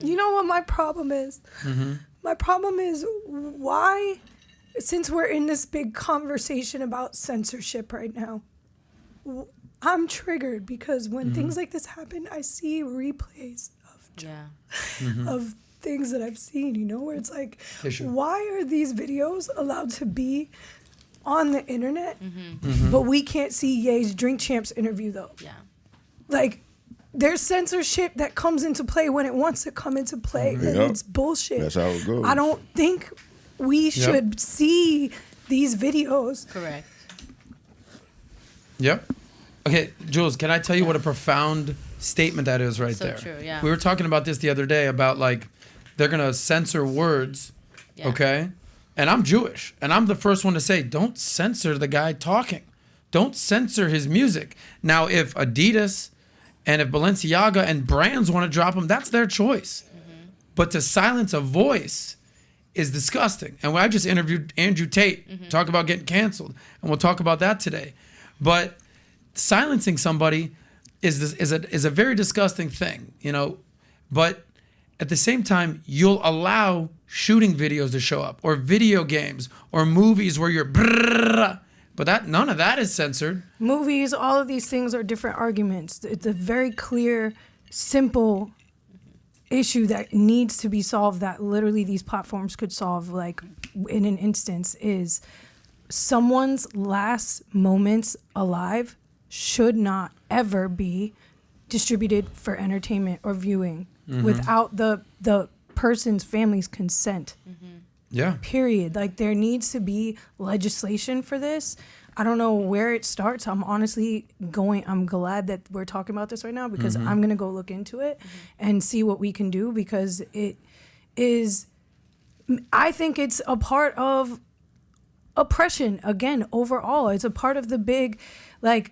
You know what my problem is? My problem is why, since we're in this big conversation about censorship right now, I'm triggered because when things like this happen, I see replays of things that I've seen, you know, where it's like, why are these videos allowed to be on the internet, but we can't see Ye's Drink Champs interview though? Yeah. Like, there's censorship that comes into play when it wants to come into play, and it's bullshit. That's how it goes. I don't think we should see these videos. Correct. Yep. Okay, Julz, can I tell you what a profound statement that is right there? So true, yeah. We were talking about this the other day about, like, they're going to censor words, okay? And I'm Jewish, and I'm the first one to say, don't censor the guy talking. Don't censor his music. Now, if Adidas and if Balenciaga and brands want to drop him, that's their choice. But to silence a voice is disgusting. And I just interviewed Andrew Tate, talk about getting canceled, and we'll talk about that today. But silencing somebody is a very disgusting thing, you know. But at the same time, you'll allow shooting videos to show up, or video games, or movies where you're brrrr, but none of that is censored. Movies, all of these things are different arguments. It's a very clear, simple issue that needs to be solved, that literally these platforms could solve, like in an instance, is someone's last moments alive should not ever be distributed for entertainment or viewing without the person's family's consent. Yeah. Period. Like, there needs to be legislation for this. I don't know where it starts. I'm glad that we're talking about this right now, because I'm going to go look into it and see what we can do, because I think it's a part of oppression. Again, overall, it's a part of the big, like,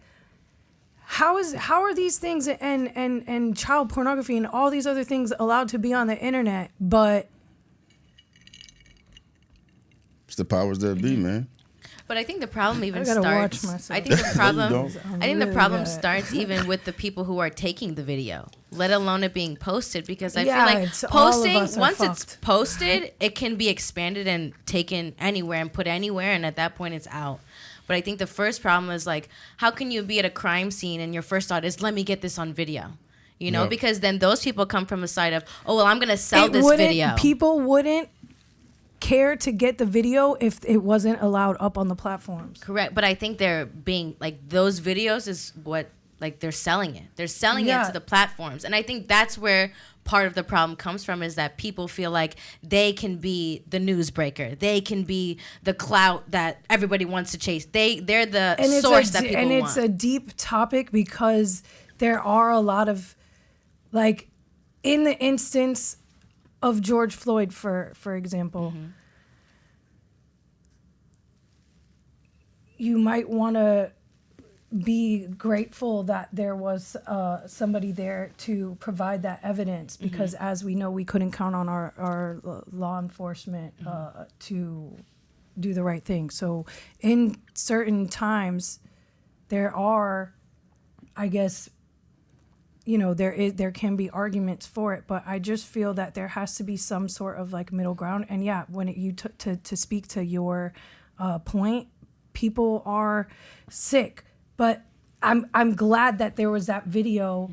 how are these things and child pornography and all these other things allowed to be on the internet, but It's the powers that be, man. But I think the problem even gotta watch starts. myself. I think the problem. don't. I think the problem starts even with the people who are taking the video, let alone it being posted. Because I feel like it's all of posting, us are once it's fucked. posted, it can be expanded and taken anywhere and put anywhere, and at that point, it's out. But I think the first problem is, like, how can you be at a crime scene and your first thought is, let me get this on video? You know, because then those people come from a side of, oh, well, I'm going to sell this video. People wouldn't care to get the video if it wasn't allowed up on the platforms. Correct. But I think they're being, like, those videos is what, like, they're selling it. They're selling it to the platforms. And I think that's where part of the problem comes from, is that people feel like they can be the newsbreaker. They can be the clout that everybody wants to chase. They're the source that people want. And it's a deep topic, because there are a lot of, like, in the instance of George Floyd, for example, you might want to be grateful that there was somebody there to provide that evidence, because as we know, we couldn't count on our law enforcement to do the right thing. So in certain times, there are, I guess, you know, there can be arguments for it, but I just feel that there has to be some sort of, like, middle ground. And yeah, when you to speak to your point, people are sick, but I'm glad that there was that video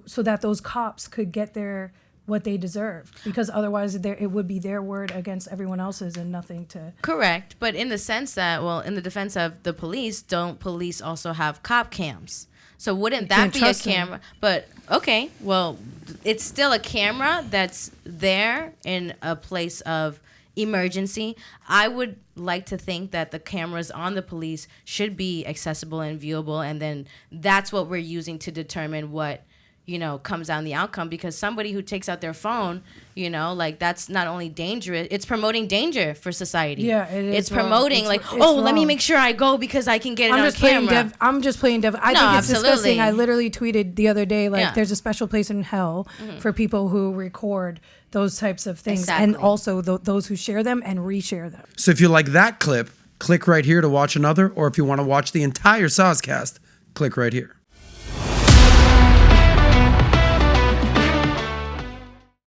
so that those cops could get what they deserved, because otherwise it would be their word against everyone else's and nothing to. Correct, but in the sense that, well, in the defense of the police, don't police also have cop cams? So wouldn't that be a camera? But okay, well, it's still a camera that's there in a place of emergency. I would like to think that the cameras on the police should be accessible and viewable, and then that's what we're using to determine what, you know, comes out in the outcome. Because somebody who takes out their phone, you know, like, that's not only dangerous, it's promoting danger for society. Yeah, it is. It's promoting, let me make sure I go because I can get it on camera. I'm just playing devil. I think it's disgusting. I literally tweeted the other day, like, there's a special place in hell for people who record those types of things, and also those who share them and reshare them. So if you like that clip, click right here to watch another, or if you want to watch the entire Soscast, click right here.